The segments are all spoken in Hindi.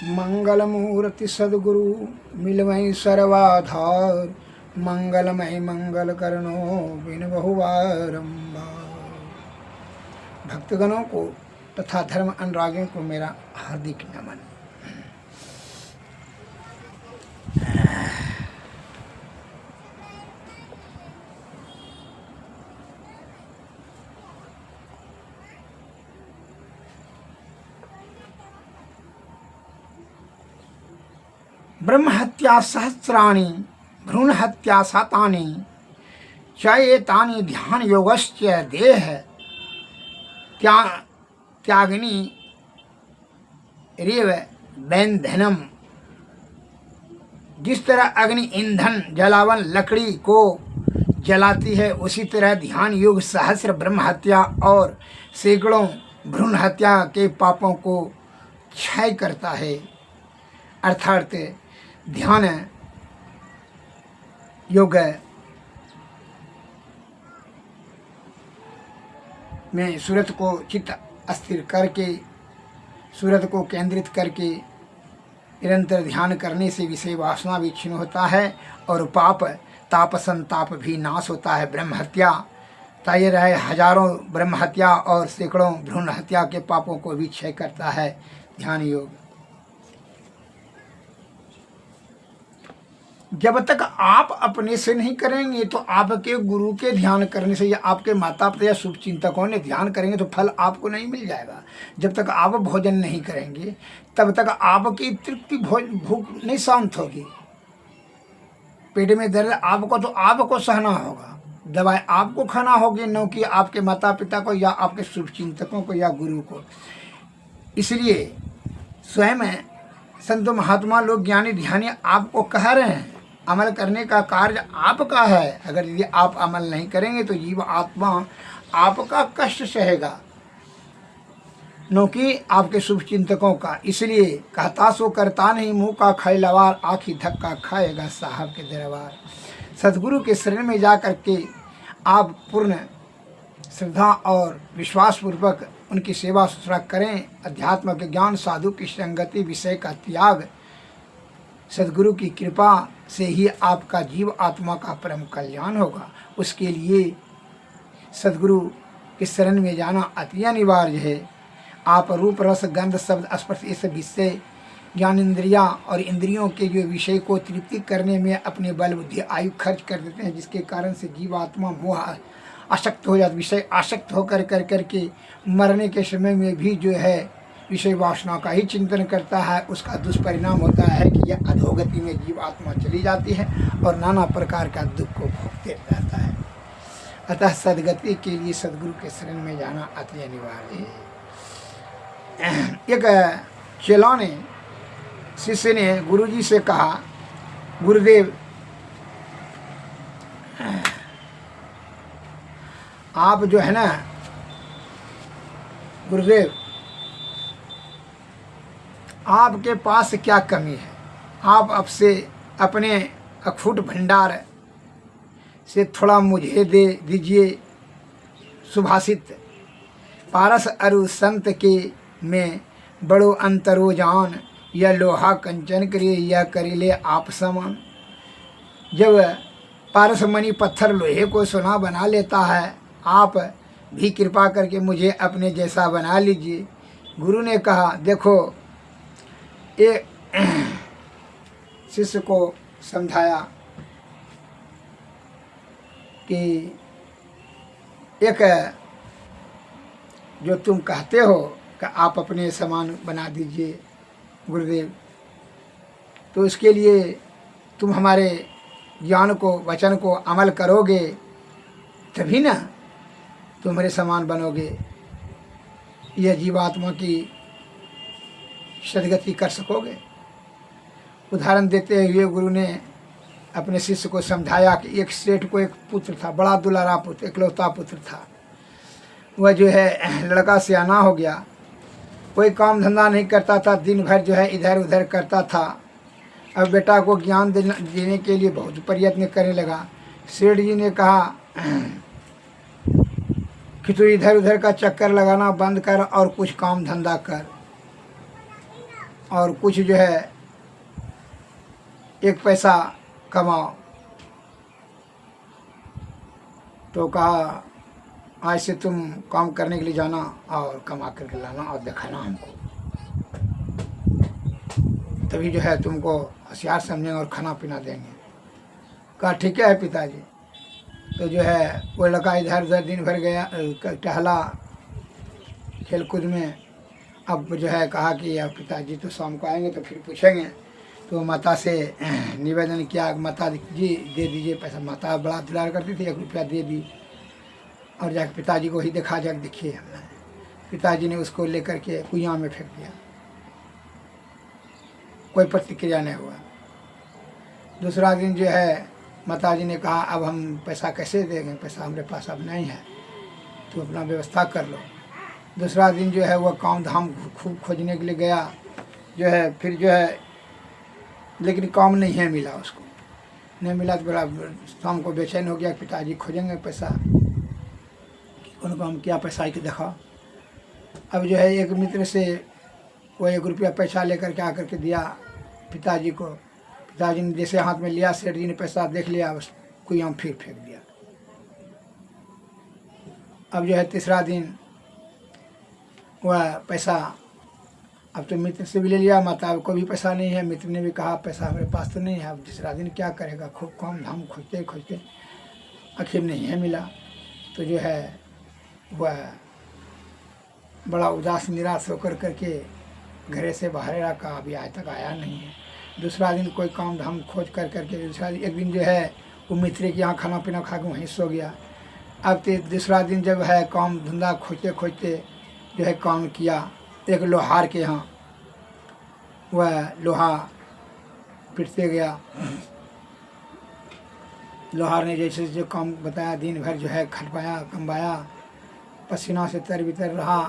मंगल मूर्ति सद्गुरु मिलवई सर्वाधार, मंगलमय मंगल करनो बिन बहु बारंबार। भक्तगणों को तथा धर्म अनुरागियों को मेरा हार्दिक नमन। ब्रह्म हत्या सहस्राणि भ्रूण हत्या सातानि चेतानि ध्यान योगश्च देह त्यागिनी रेव बंधनम। जिस तरह अग्नि ईंधन जलावन लकड़ी को जलाती है, उसी तरह ध्यान योग सहस्र ब्रह्म हत्या और सैकड़ों भ्रूण हत्या के पापों को क्षय करता है। अर्थात ध्यान योग में सूरत को चित्त अस्थिर करके, सूरत को केंद्रित करके निरंतर ध्यान करने से विषय वासना भी क्षीण होता है और पाप ताप संताप भी नाश होता है। ब्रह्म हत्या ताये रहे हजारों ब्रह्म हत्या और सैकड़ों भ्रूण हत्या के पापों को भी क्षय करता है ध्यान योग। जब तक आप अपने से नहीं करेंगे तो आपके गुरु के ध्यान करने से या आपके माता पिता या शुभ चिंतकों ने ध्यान करेंगे तो फल आपको नहीं मिल जाएगा। जब तक आप भोजन नहीं करेंगे तब तक आपकी तृप्ति भूख नहीं शांत होगी। पेट में दर्द आपको तो आपको सहना होगा, दवाई आपको खाना होगी, न कि आपके माता पिता को या आपके शुभ चिंतकों को या गुरु को। इसलिए स्वयं संत महात्मा लोग ज्ञानी ध्यानी आपको कह रहे हैं अमल करने का कार्य आपका है। अगर यदि आप अमल नहीं करेंगे तो जीव आत्मा आपका कष्ट सहेगा, न कि आपके शुभ चिंतकों का। इसलिए कहता सो करता नहीं, मुंह का खाए लवार, आखी धक्का खाएगा साहब के दरबार। सदगुरु के शरण में जा कर के आप पूर्ण श्रद्धा और विश्वास पूर्वक उनकी सेवा शुश्रूषा करें। अध्यात्म के ज्ञान, साधु की संगति, विषय का त्याग, सदगुरु की कृपा से ही आपका जीव आत्मा का परम कल्याण होगा। उसके लिए सदगुरु के शरण में जाना अति अनिवार्य है। आप रूप रस गंध शब्द स्पर्श इस विषय ज्ञान इंद्रियां और इंद्रियों के जो विषय को तृप्ति करने में अपने बल बुद्धि आयु खर्च कर देते हैं, जिसके कारण से जीवात्मा मोह आसक्त हो जाता, विषय आसक्त होकर करके मरने के समय में भी जो है विषय वासना का ही चिंतन करता है। उसका दुष्परिणाम होता है कि यह अधोगति में जीवात्मा चली जाती है और नाना प्रकार का दुख को भोगते रहता है। अतः सदगति के लिए सदगुरु के शरण में जाना अति अनिवार्य है। एक चेला ने, शिष्य ने गुरुजी से कहा, गुरुदेव आप जो है ना, गुरुदेव आपके पास क्या कमी है, आप अब से अपने अखूट भंडार से थोड़ा मुझे दे दीजिए। सुभाषित पारस अरु संत के में बड़ो अंतरो जान, यह लोहा कंचन करिए यह करिले आप समान। जब पारस मणि पत्थर लोहे को सोना बना लेता है, आप भी कृपा करके मुझे अपने जैसा बना लीजिए। गुरु ने कहा, देखो, एक शिष्य को समझाया कि एक जो तुम कहते हो कि आप अपने समान बना दीजिए गुरुदेव, तो इसके लिए तुम हमारे ज्ञान को, वचन को अमल करोगे तभी ना तुम्हारे समान बनोगे, यह जीवात्मा की सदगति कर सकोगे। उदाहरण देते हुए गुरु ने अपने शिष्य को समझाया कि एक सेठ को एक पुत्र था, बड़ा दुलारा पुत्र, इकलौता पुत्र था। वह जो है लड़का सियाना हो गया, कोई काम धंधा नहीं करता था, दिन भर जो है इधर उधर करता था। अब बेटा को ज्ञान देने के लिए बहुत प्रयत्न करने लगा। सेठ जी ने कहा कि तू इधर उधर का चक्कर लगाना बंद कर और कुछ काम धंधा कर। और कुछ जो है एक पैसा कमाओ। तो कहा आज से तुम काम करने के लिए जाना और कमा करके लाना और दिखाना हमको, तभी जो है तुमको होशियार समझेंगे और खाना पीना देंगे। कहा ठीक है पिताजी। तो जो है वो लड़का इधर उधर दिन भर गया, टहला खेल कूद में। अब जो है कहा कि अब पिताजी तो शाम को आएंगे तो फिर पूछेंगे। तो माता से निवेदन किया, माता जी दे दीजिए पैसा। माता बड़ा दुलार करती थी, 1 रुपया दे दी और जाकर पिताजी को ही देखा, जाकर देखिए हमने। पिताजी ने उसको लेकर के कुआं में फेंक दिया, कोई प्रतिक्रिया नहीं हुआ। दूसरा दिन जो है माताजी ने कहा अब हम पैसा कैसे देंगे, पैसा हमारे पास अब नहीं है, तो अपना व्यवस्था कर लो। दूसरा दिन जो है वह काम धाम खूब खोजने के लिए गया, जो है फिर जो है लेकिन काम नहीं है मिला उसको, नहीं मिला तो बड़ा शाम को बेचैन हो गया। पिताजी खोजेंगे पैसा, कौन काम किया पैसा के देखा। अब जो है एक मित्र से वो 1 रुपया पैसा लेकर के आकर के दिया पिताजी को। पिताजी ने जैसे हाथ में लिया, सेठ जी ने पैसा देख लिया, बस कुआं में फिर फेंक दिया। अब जो है तीसरा दिन वह पैसा अब तो मित्र से भी ले लिया, माता को भी पैसा नहीं है, मित्र ने भी कहा पैसा हमारे पास तो नहीं है। अब तीसरा दिन क्या करेगा, खूब काम धाम खोजते खोजते आखिर नहीं है मिला। तो जो है वह बड़ा उदास निराश होकर करके घरे से बाहर रहा, कहा अभी आज तक आया नहीं है। दूसरा दिन कोई काम धाम खोज कर करके दूसरा एक दिन जो है वो मित्र के यहाँ खाना पीना खा के वहीं सो गया। अब दूसरा दिन जब है काम धंधा खोजते खोजते जो है काम किया, एक लोहार के यहाँ वह लोहा पिटते गया। लोहार ने जैसे जो काम बताया, दिन भर जो है खटवाया कमवाया, पसीना से तर बितर रहा।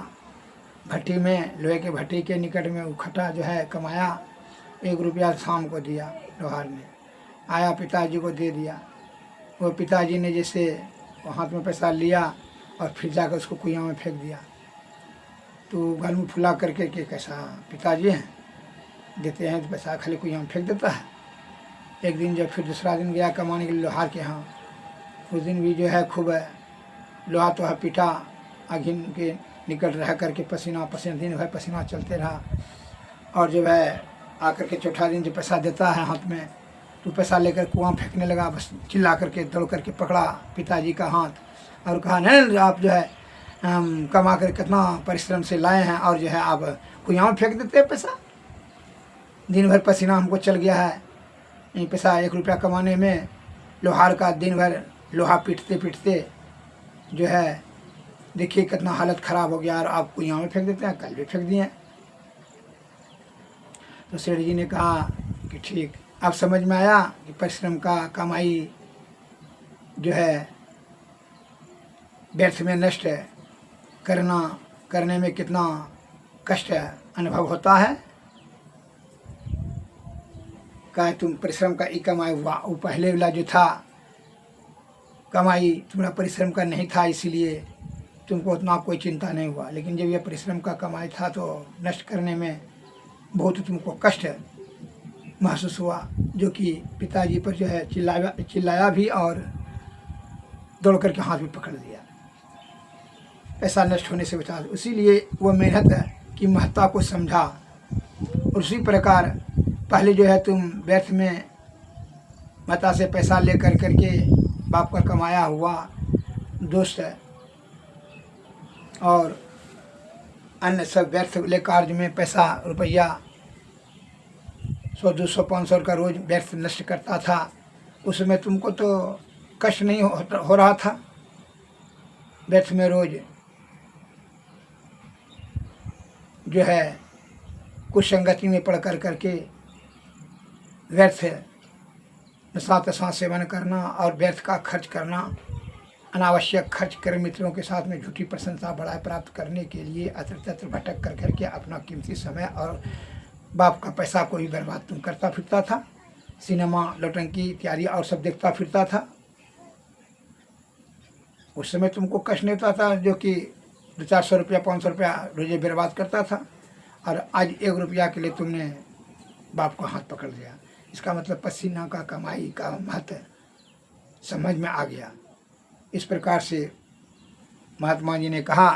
भट्टी में, लोहे के भट्टी के निकट में उखटा जो है कमाया। 1 रुपया शाम को दिया लोहार ने, आया पिताजी को दे दिया। वो पिताजी ने जैसे हाथ में पैसा लिया और फिर जाकर उसको कुआं में फेंक दिया। तो घर में फुला करके कि कैसा पिताजी हैं, देते हैं तो पैसा खाली कुआं में फेंक देता है। एक दिन जब फिर दूसरा दिन गया कमाने के लिए लोहार के यहाँ, उस दिन भी जो है खूब लोहा तो है पीटा, आगिन के निकट रह करके पसीना पसीना दिन भर पसीना चलते रहा। और जो है आकर के चौथा दिन जो पैसा देता है हाथ में, तो पैसा लेकर कुआं फेंकने लगा। बस चिल्ला करके दौड़ करके पकड़ा पिताजी का हाथ और कहा नहीं आप जो है कमा कर कितना परिश्रम से लाए हैं और जो है आप कुआं में फेंक देते हैं पैसा। दिन भर पसीना हमको चल गया है, ये पैसा 1 रुपया कमाने में लोहार का दिन भर लोहा पीटते पीटते जो है देखिए कितना हालत ख़राब हो गया और आप कुआं में फेंक देते हैं, कल भी फेंक दिए। तो सेठ जी ने कहा कि ठीक, अब समझ में आया कि परिश्रम का कमाई जो है व्यर्थ में नष्ट करने में कितना कष्ट अनुभव होता है। कहा तुम परिश्रम का ही कमाई हुआ, वो पहले वाला जो था कमाई तुम्हारा परिश्रम का नहीं था, इसीलिए तुमको उतना कोई चिंता नहीं हुआ। लेकिन जब यह परिश्रम का कमाई था तो नष्ट करने में बहुत तुमको कष्ट महसूस हुआ, जो कि पिताजी पर जो है चिल्लाया भी और दौड़ करके हाथ भी पकड़ दिया, पैसा नष्ट होने से बचा। इसीलिए वो मेहनत की महत्ता को समझा। और उसी प्रकार पहले जो है तुम व्यर्थ में माता से पैसा ले करके बाप का कमाया हुआ दोस्त और अन्य सब व्यर्थ ले कार्य में पैसा रुपया 100, 200, 500 का रोज व्यर्थ नष्ट करता था। उसमें तुमको तो कष्ट नहीं हो रहा था। व्यर्थ में रोज जो है कुछ संगति में पढ़ करके व्यर्थ नशा तशा सेवन करना और व्यर्थ का खर्च करना, अनावश्यक खर्च कर मित्रों के साथ में झूठी प्रशंसा बढ़ाई प्राप्त करने के लिए अत्र तत्र भटक करके अपना कीमती समय और बाप का पैसा को ही बर्बाद तुम करता फिरता था। सिनेमा, लौटंकी इत्यादि और सब देखता फिरता था। उस समय तुमको कष्ट नहीं होता था, जो कि 200-400 रुपया 500 रुपया रोजे बर्बाद करता था। और आज 1 रुपया के लिए तुमने बाप को हाथ पकड़ लिया। इसका मतलब पसीना का कमाई का महत्व समझ में आ गया। इस प्रकार से महात्मा जी ने कहा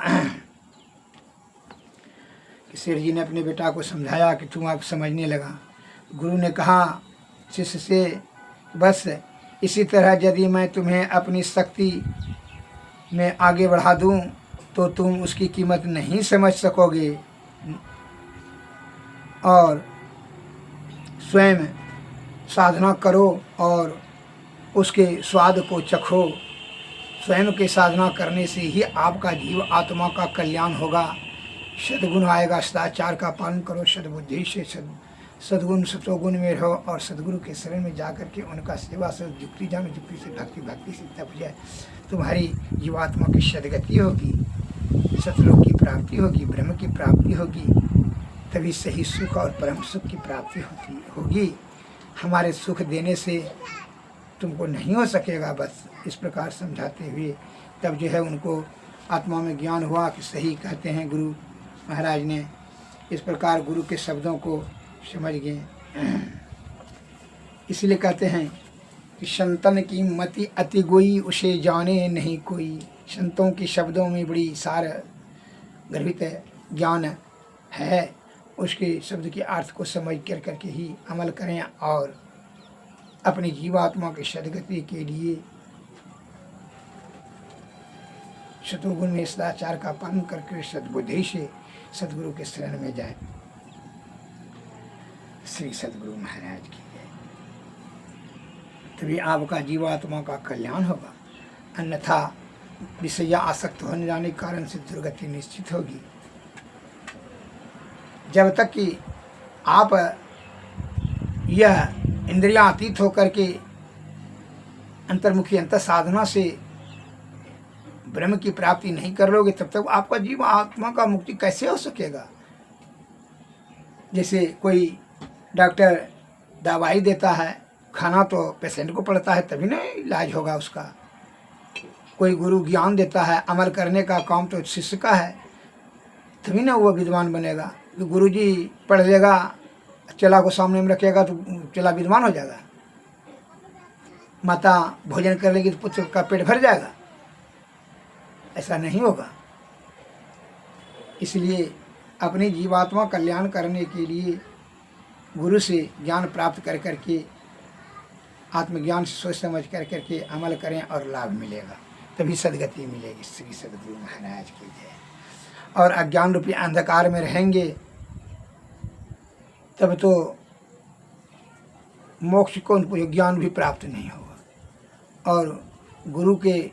कि सेठ जी ने अपने बेटा को समझाया कि तुम आप समझने लगा। गुरु ने कहा शिष्य से, बस इसी तरह यदि मैं तुम्हें अपनी शक्ति में आगे बढ़ा दूं तो तुम उसकी कीमत नहीं समझ सकोगे और स्वयं साधना करो और उसके स्वाद को चखो। स्वयं के साधना करने से ही आपका जीव आत्मा का कल्याण होगा, सद्गुण आएगा। सदाचार का पालन करो, सद्बुद्धि से सद्गुण सतोगुण में रहो और सद्गुरु के शरण में जा करके उनका सेवा से युक्ति जानो, युक्ति से भक्ति, भक्ति से तप जाए। तुम्हारी जीवात्मा की सदगति होगी, सतलोक की प्राप्ति होगी, ब्रह्म की प्राप्ति होगी, तभी सही सुख और परम सुख की प्राप्ति होगी। हमारे सुख देने से तुमको नहीं हो सकेगा। बस इस प्रकार समझाते हुए तब जो है उनको आत्मा में ज्ञान हुआ कि सही कहते हैं गुरु महाराज ने। इस प्रकार गुरु के शब्दों को समझ गए। इसलिए कहते हैं कि संतन की मति अति गोई, उसे जाने नहीं कोई। संतों के शब्दों में बड़ी सार गर्भित ज्ञान है। उसके शब्द के अर्थ को समझ कर करके ही अमल करें और अपनी जीवात्मा की सदगति के लिए सतोगुण में सदाचार का पालन करके सद्बुद्धि से सदगुरु के शरण में जाए। श्री सदगुरु महाराज की जय। तभी आपका जीवात्मा का कल्याण होगा, अन्यथा विषय आसक्त होने जाने के कारण से दुर्गति निश्चित होगी। जब तक कि आप यह इंद्रियां अतीत होकर के अंतर्मुखी अंतर साधना से ब्रह्म की प्राप्ति नहीं कर लोगे, तब तक आपका जीव आत्मा का मुक्ति कैसे हो सकेगा। जैसे कोई डॉक्टर दवाई देता है, खाना तो पेशेंट को पड़ता है तभी ना इलाज होगा उसका। कोई गुरु ज्ञान देता है, अमल करने का काम तो शिष्य का है, तभी ना वो विद्वान बनेगा। गुरु जी पढ़ लेगा, चला को सामने में रखेगा तो चला विद्वान हो जाएगा। माता भोजन कर लेगी तो पुत्र का पेट भर जाएगा, ऐसा नहीं होगा। इसलिए अपनी जीवात्मा कल्याण करने के लिए गुरु से ज्ञान प्राप्त कर करके आत्मज्ञान से सोच समझ कर करके अमल करें और लाभ मिलेगा, तभी सदगति मिलेगी। श्री सदगुरु महाराज की जय। और अज्ञान रूपी अंधकार में रहेंगे तब तो मोक्ष को उनको ज्ञान भी प्राप्त नहीं होगा। और गुरु के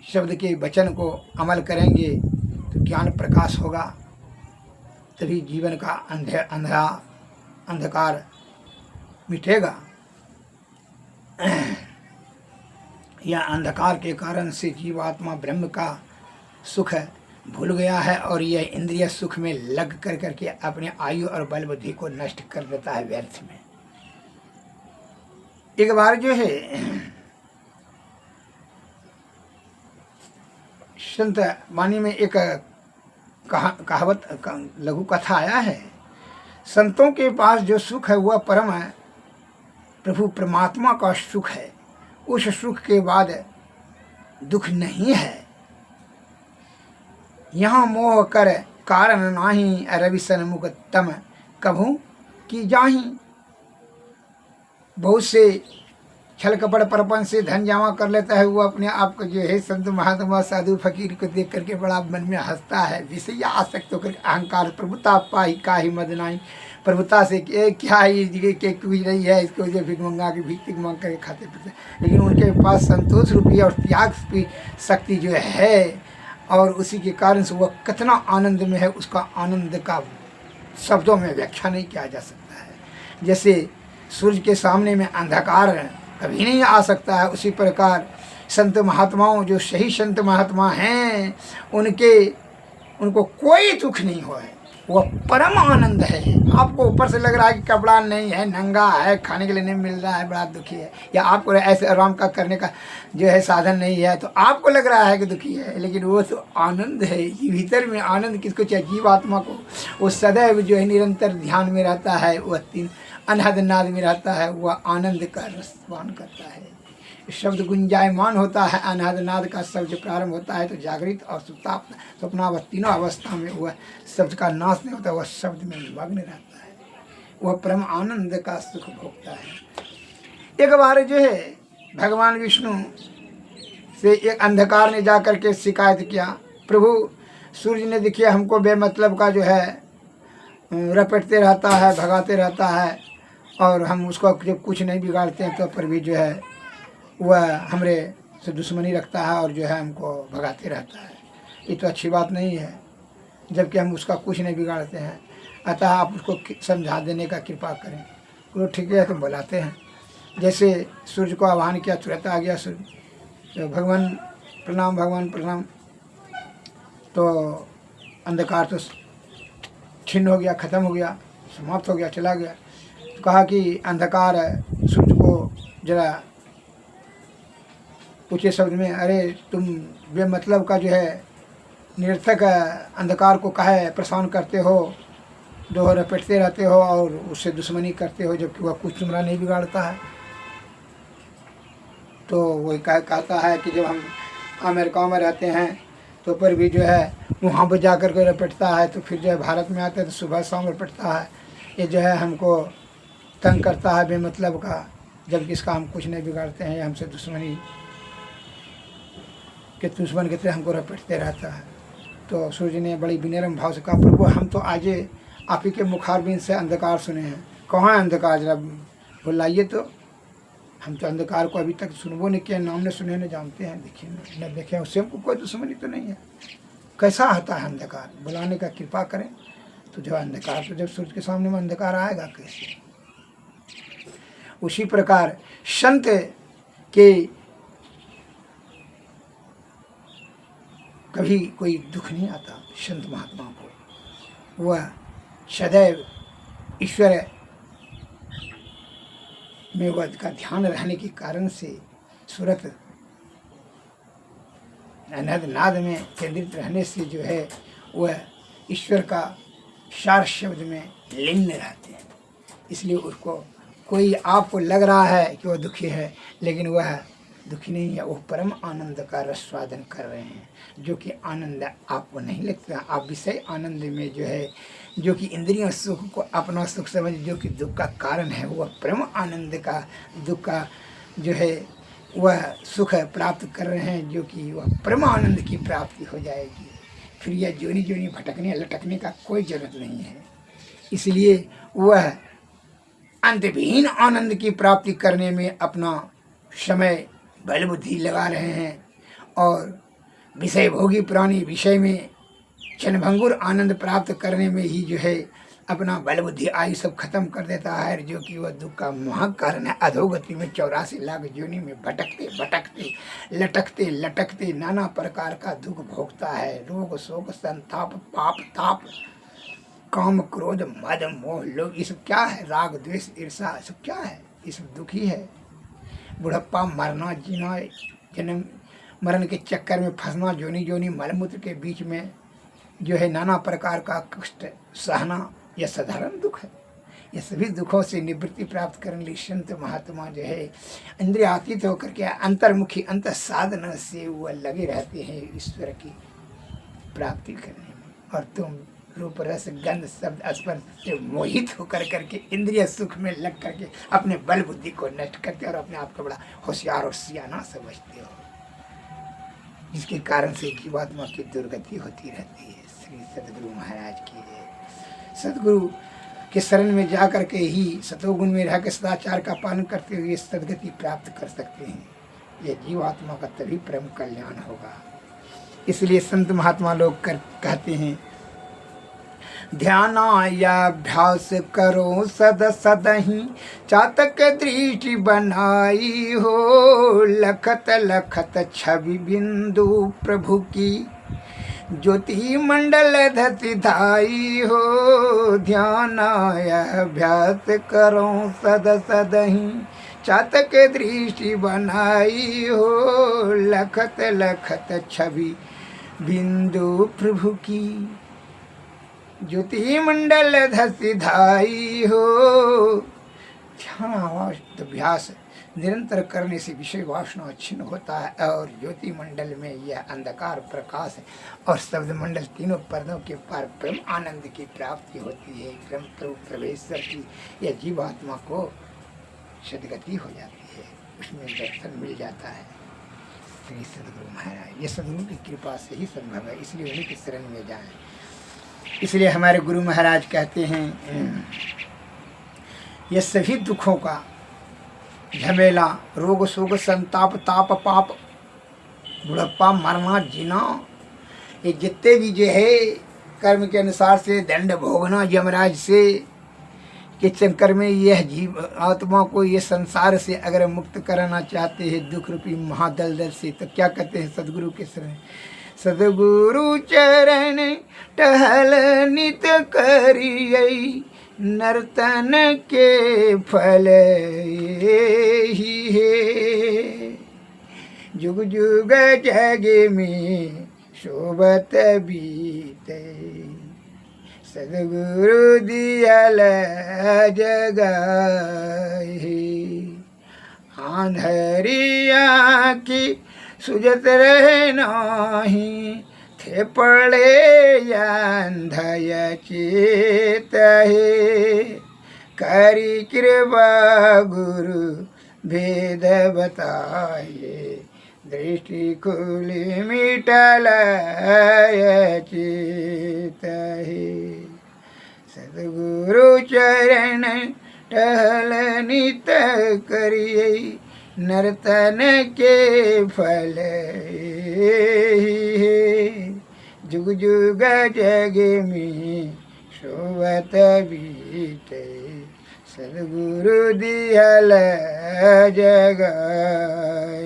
शब्द के वचन को अमल करेंगे तो ज्ञान प्रकाश होगा, तभी जीवन का अंधकार मिटेगा। यह अंधकार के कारण से जीवात्मा ब्रह्म का सुख भूल गया है और यह इंद्रिय सुख में लग कर करके अपने आयु और बल बुद्धि को नष्ट कर देता है व्यर्थ में। एक बार जो है संत वाणी में एक कहावत लघु कथा आया है। संतों के पास जो सुख है वह परम है, प्रभु परमात्मा का सुख है। उस सुख के बाद दुख नहीं है। यहाँ मोह कर कारण नाही, रवि सन्मुख तम कभू की जाही। बहुत से छल कपट परपन से धन जमा कर लेता है, वो अपने आप को जो है संत महात्मा साधु फकीर को देख करके बड़ा मन में हंसता है। विषय आसक्त होकर अहंकार प्रभुता पाई काहि मदनाई। प्रभुता से क्या के कुछ नहीं है, इसको जो भिख मंगा के भिक मांग करके खाते पीते, लेकिन उनके पास संतोष रूपी और त्याग की शक्ति जो है और उसी के कारण से वह कितना आनंद में है, उसका आनंद का शब्दों में व्याख्या नहीं किया जा सकता है। जैसे सूर्य के सामने में अंधकार कभी नहीं आ सकता है, उसी प्रकार संत महात्माओं जो सही संत महात्मा हैं उनको कोई दुख नहीं हुआ है। वह परम आनंद है। आपको ऊपर से लग रहा है कि कपड़ा नहीं है, नंगा है, खाने के लिए नहीं मिल रहा है, बड़ा दुखी है, या आपको ऐसे आराम का करने का जो है साधन नहीं है, तो आपको लग रहा है कि दुखी है, लेकिन वो तो आनंद है। भीतर में आनंद किसको चाहिए? जीवात्मा को। वो सदैव जो है निरंतर ध्यान में रहता है, वह तीन अनहद नाद में रहता है, वह आनंद का रसपान करता है। शब्द गुंजायमान होता है, अनहद नाद का शब्द प्रारंभ होता है तो जागृत और स्वप्नावस्था तीनों अवस्था में वह शब्द का नाश नहीं होता, वह शब्द में मग्न रहता है, वह परम आनंद का सुख भोगता है। एक बार जो है भगवान विष्णु से एक अंधकार ने जा कर के शिकायत किया, प्रभु सूर्य ने देखिए हमको बेमतलब का जो है रपटते रहता है, भगाते रहता है, और हम उसको जब कुछ नहीं बिगाड़ते हैं तो पर भी जो है वह हमरे से दुश्मनी रखता है और जो है हमको भगाते रहता है। ये तो अच्छी बात नहीं है, जबकि हम उसका कुछ नहीं बिगाड़ते हैं। अतः आप उसको समझा देने का कृपा करें। वो ठीक है तो बुलाते हैं। जैसे सूर्य को आह्वान किया, तुरंत आ गया सूर्य, तो भगवान प्रणाम, भगवान प्रणाम। तो अंधकार तो छिन्न हो गया, खत्म हो गया, समाप्त हो गया, चला गया। तो कहा कि अंधकार सूर्य को जरा ऊँचे शब्द में, अरे तुम बेमतलब का जो है निरर्थक अंधकार को काहे परेशान करते हो, जो रपटते रहते हो और उससे दुश्मनी करते हो, जबकि वह कुछ तुम्हारा नहीं बिगाड़ता है। तो वही कहता है कि जब हम अमेरिका में रहते हैं तो पर भी जो है वहाँ पर जा कर के रपटता है, तो फिर जो है भारत में आते हैं तो सुबह शाम रपटता है। ये जो है हमको तंग करता है बेमतलब का, जबकि इसका हम कुछ नहीं बिगाड़ते हैं, हमसे दुश्मनी के दुश्मन के तरह हमको रपटते रहता है। तो सूर्य ने बड़ी विनम्र भाव से कहा, प्रभु हम तो आज आप ही के मुखारबिंद से अंधकार सुने हैं, कहाँ है अंधकार, जरा बुलाइए। तो हम तो अंधकार को अभी तक सुनबो नहीं किया, नाम ने सुने न जानते हैं, देखिए न देखे, उससे हमको कोई दुश्मनी तो नहीं है। कैसा आता है अंधकार, बुलाने का कृपा करें। तो जब अंधकार, तो जब सूर्य के सामने में अंधकार आएगा कैसे? उसी प्रकार संत के कभी कोई दुख नहीं आता। संत महात्मा को वह सदैव ईश्वर में वह का ध्यान रहने के कारण से सूरत अनहद नाद में केंद्रित रहने से जो है वह ईश्वर का सार शब्द में लीन रहते हैं। इसलिए उसको कोई आपको लग रहा है कि वह दुखी है, लेकिन वह दुखी नहीं है, वो परम आनंद का रसवादन कर रहे हैं, जो कि आनंद आपको नहीं लगता। आप विषय आनंद में जो है, जो कि इंद्रियों सुख को अपना सुख समझ, जो कि दुख का कारण है, वह परम आनंद का दुख का जो है वह सुख प्राप्त कर रहे हैं, जो कि वह परम आनंद की प्राप्ति हो जाएगी। फिर यह जोनी जोनी भटकने लटकने का कोई जरूरत नहीं है। इसलिए वह अंतहीन आनंद की प्राप्ति करने में अपना समय बल बुद्धि लगा रहे हैं, और विषय भोगी प्राणी विषय में क्षणभंगुर आनंद प्राप्त करने में ही जो है अपना बल बुद्धि आयु सब खत्म कर देता है, जो कि वह दुख का महाकारण है। अधोगति में 84 लाख योनि में भटकते भटकते लटकते लटकते नाना प्रकार का दुख भोगता है। रोग शोक संताप पाप ताप काम क्रोध मद मोह लोभ, ये सब क्या है? राग द्वेष ईर्षा, सब क्या है? ये सब दुख ही है। बुढ़प्पा, मरना, जीना, जन्म मरण के चक्कर में फंसना, जोनी जोनी मलमूत्र के बीच में जो है नाना प्रकार का कष्ट सहना, यह साधारण दुख है। ये सभी दुखों से निवृत्ति प्राप्त करने लिए संत महात्मा जो है इंद्रियातीत होकर के अंतर्मुखी अंत साधना से वह लगे रहते हैं ईश्वर की प्राप्ति करने में। और तुम रूप रस गंध शब्द स्पर्श से मोहित होकर करके इंद्रिय सुख में लग करके अपने बल बुद्धि को नष्ट करते हो और अपने आप को बड़ा होशियार और सियाना समझते हो, जिसके कारण से जीवात्मा की दुर्गति होती रहती है। श्री सदगुरु महाराज की जय। सदगुरु के शरण में जा करके ही सतोगुण में रह के सदाचार का पालन करते हुए सदगति प्राप्त कर सकते हैं। यह जीवात्मा का तभी परम कल्याण होगा। इसलिए संत महात्मा लोग कहते हैं, ध्यानाभ्यास करो सद सदहि चातक दृष्टि बनाई हो, लखत लखत छवि बिंदु प्रभु की ज्योति मंडल धति धाई हो, ध्यान अभ्यास करो सद सदही, चातक दृष्टि बनाई हो, लखत लखत छवि बिंदु प्रभु की। ज्योति मंडल धति धाई हो, ध्यान अभ्यास निरंतर करने से विषय वासना छिन्न होता है और ज्योति मंडल में यह अंधकार प्रकाश और शब्द मंडल तीनों पर्दों के पार परम आनंद की प्राप्ति होती है। परम प्रभु प्रवेश्वर की यह जीवात्मा को सदगति हो जाती है, उसमें दर्शन मिल जाता है। श्री सदगुरु महाराज, ये सदगुरु की कृपा से ही संभव है, इसलिए उन्हीं की शरण में जाएं। इसलिए हमारे गुरु महाराज कहते हैं ये सभी दुखों का झमेला, रोग शोक संताप ताप पाप बुढ़प्पा मरना जीना, ये जितने भी जो है कर्म के अनुसार से दंड भोगना यमराज से के चक्कर में यह जीव आत्मा को ये संसार से अगर मुक्त कराना चाहते हैं दुख रूपी महादलदल से, तो क्या कहते हैं सदगुरु के शरण। सदगुरु चरण टहल नित करियै, नर्तन के फल ही है, जुग जुग जग में शोभत बीते, सदगुरु दियल जगाए, आंधरिया की सुजत रहे नाही, थे पड़े अंधय चेत है, करी कृपा गुरु भेद बताए, दृष्टि खुली मिटल चेत है, सदगुरु चरण टहल नित करियै, नर्तन के फल जुग जुग जग में शोभत बीते, सदगुरु दियल जगाए,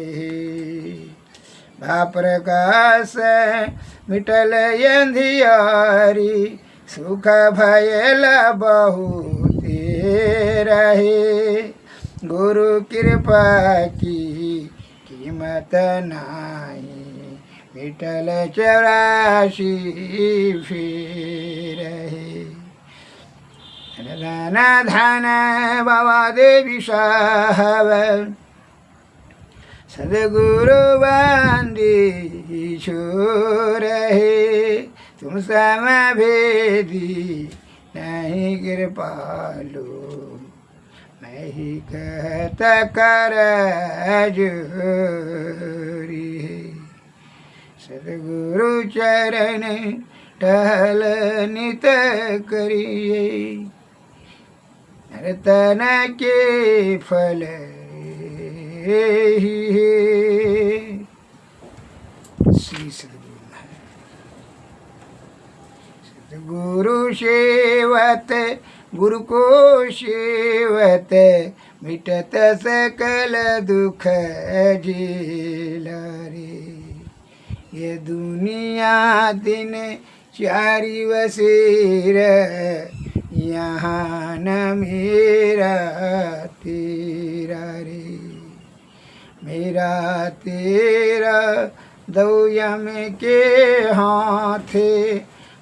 भाप्रकाश मिटल अंधियारी, सुख भयल बहुत रहे, गुरु कृपा की कीमत नाही, मिटल 84 फिर है, धन धन बाबा देवी साहब, सदगुरु बंदी छोर है, तुम समभेदी नहीं कृपालु, मैं ही कहता कर जोरी है, सदगुरु चरण टहल नित करियै, नर्तन के फल ही है। श्री सदगुरु महाराज। सदगुरु सेवत गुरु को सेवत, मिटत सकल दुख झेला रे, ये दुनिया दिन चारि बसेर, यहाँ न मेरा तेरा रे, मेरा तेरा दो यम के हाथे,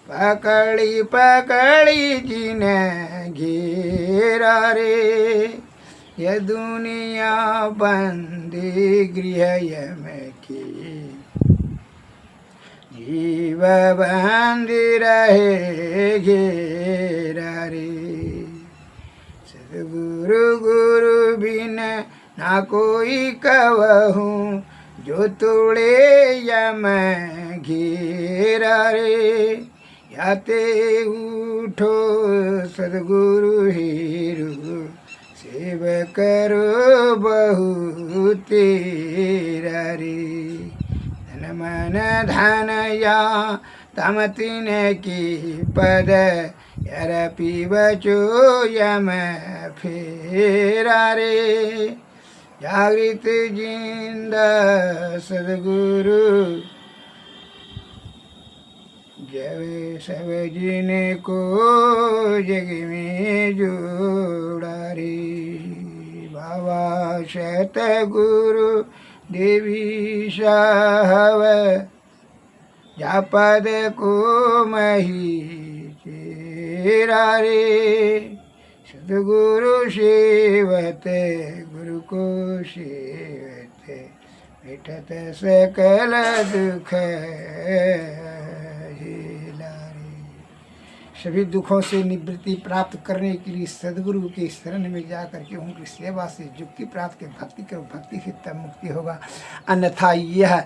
पकड़ी पकड़ी जिन घेरा रे, ये दुनिया बंदी गृह यम की, जीव बंद रहे घेरा रे, सदगुरु गुरु बिन ना कोई कहूँ, जो तोड़े यम घेरा रे, याते उठो सदगुरु हीरो, सेव करो बहु तेरा रे, धन मन धन या तम तिन की पद, यर पीबचो यम फेरा रे, जागृत जिंदा सदगुरु जब सब जिनको जग में जोड़ा रे, बाबा सतगुरु देवी साहब जा पद को मही चेरा रे, सतगुरु सेवत गुरु को सेवत मिटत सकल दुख हिलारे। सभी दुखों से निवृत्ति प्राप्त करने के लिए सदगुरु के शरण में जा करके उनकी सेवा से युक्ति प्राप्त के भक्ति करो, भक्ति से तब मुक्ति होगा। अन्यथा यह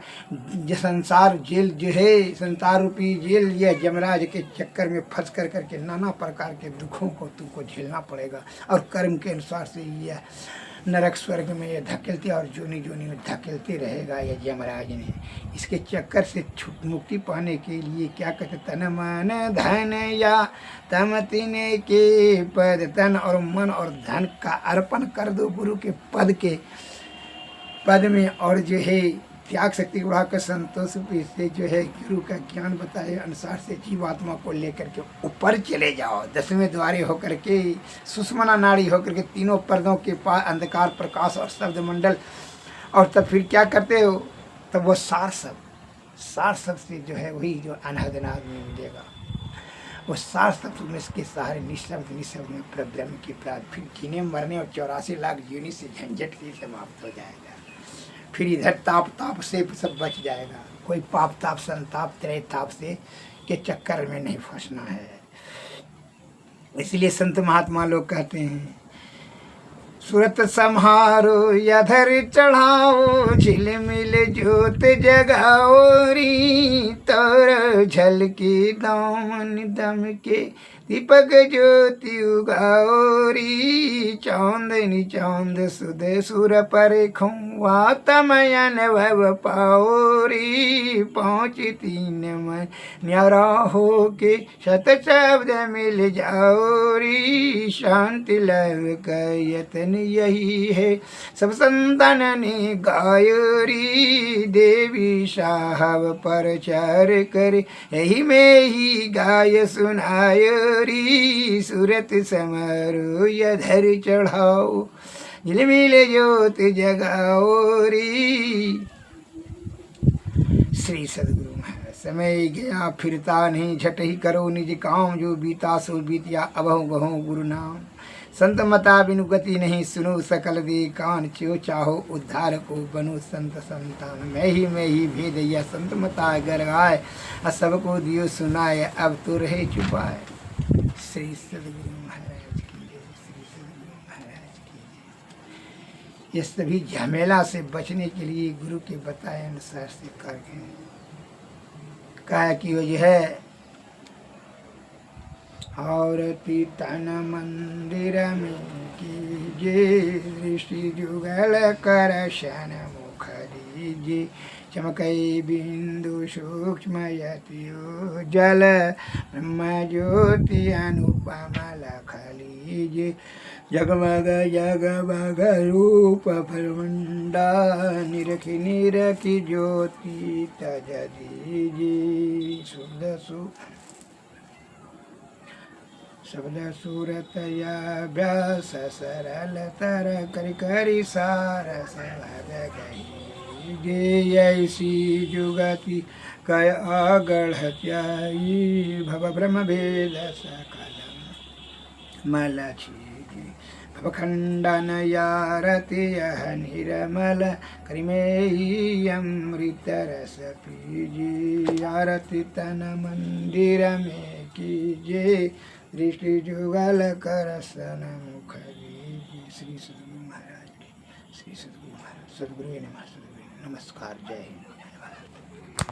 संसार जेल जो है, संसार रूपी जेल, यह यमराज के चक्कर में फंस कर करके नाना प्रकार के दुखों को तुमको झेलना पड़ेगा। और कर्म के अनुसार से यह नरक स्वर्ग में ये धकेलते और जोनी जोनी में धकेलते रहेगा यह यमराज ने। इसके चक्कर से छुट मुक्ति पाने के लिए क्या कहते, तन मन धन या तम तिने के पद, तन और मन और धन का अर्पण कर दो गुरु के पद में, और जो है त्याग शक्ति उड़ाकर संतोष से जो है गुरु का ज्ञान बताए अनुसार से जीवात्मा को लेकर के ऊपर चले जाओ। 10वें द्वारे होकर के, सुषमना नाड़ी होकर के, तीनों पर्दों के पास अंधकार प्रकाश और शब्द मंडल, और तब फिर क्या करते हो, तब वो सार शब्द से जो है वही जो अनहदनाद में मिलेगा, वो सार शब्द में इसके सहारे निशब्द में ब्रह्म की प्राप्त, फिर जीने मरने और 84 लाख जीवनी से झंझट से समाप्त हो जाएगा। फिर इधर ताप से सब बच जाएगा, कोई पाप ताप संताप त्रय ताप से के चक्कर में नहीं फंसना है। इसलिए संत महात्मा लोग कहते हैं, सूरत संहारो यधर चढ़ाओ, झिलमिल ज्योत जगाओ री, तोर झलकी दामन दम के दीपक ज्योति उगाओ री, चांदनी चांद सुध सुर पर खुआ तमयन भव पाओ री, 5 3 मन न्यारा हो के शत शब्द मिल जाओ री, शांति लव का यतन यही है सब संतन ने गायो री, देवी साहब प्रचार करे यही में ही गाय सुनायो री, सूरत समारो यधर चढ़ाओ, झिलमिल ज्योत जगाओ री। श्री सदगुरु महाराज। समय गया फिरता नहीं, झट ही करो निज काम, जो बीता सो बीतिया अबहु बहु गुरु नाम। संत मता बिनु गति नहीं, सुनो सकल दे कान, चो चाहो उद्धार को बनो संत संतान। मैं ही भेद या संत मता गर आए, सबको दियो सुनाए, अब तो रहे चुपाए। श्री सदगुरु महाराज की जय, श्री सदगुरु महाराज की जय। ये सभी झमेला से बचने के लिए गुरु के बताए अनुसार से करके कहा कि वो जो है और तन मंदिर में कीजिए, दृष्टि जुगल कर शन मुख दीजिए, चमकई बिंदु सूक्ष्म यतियो जल, ब्रह्म ज्योति अनुपम लख लीजिए, जगमग जगमग रूप फलमंडा, निरखी निरखी ज्योति तज दीजिए। शब्द सूरत या व्यास सरल तर करि करि सारस भग गई, जे ऐसी जुगति कय आगढ़त्याई, भव ब्रह्म भेद सकल मल छीजी, भव खंडन यारति यह निर्मल, करिमेहि अमृत रस पीजी, आरति तन मंदिर में कीजिए, दृष्टि जुगल कर सन मुख दीजिए। श्री सदगुरु महाराज की, श्री सदगुरु महाराज। सदगुरु नमः, सदगुरु नमस्कार, जय हिंद।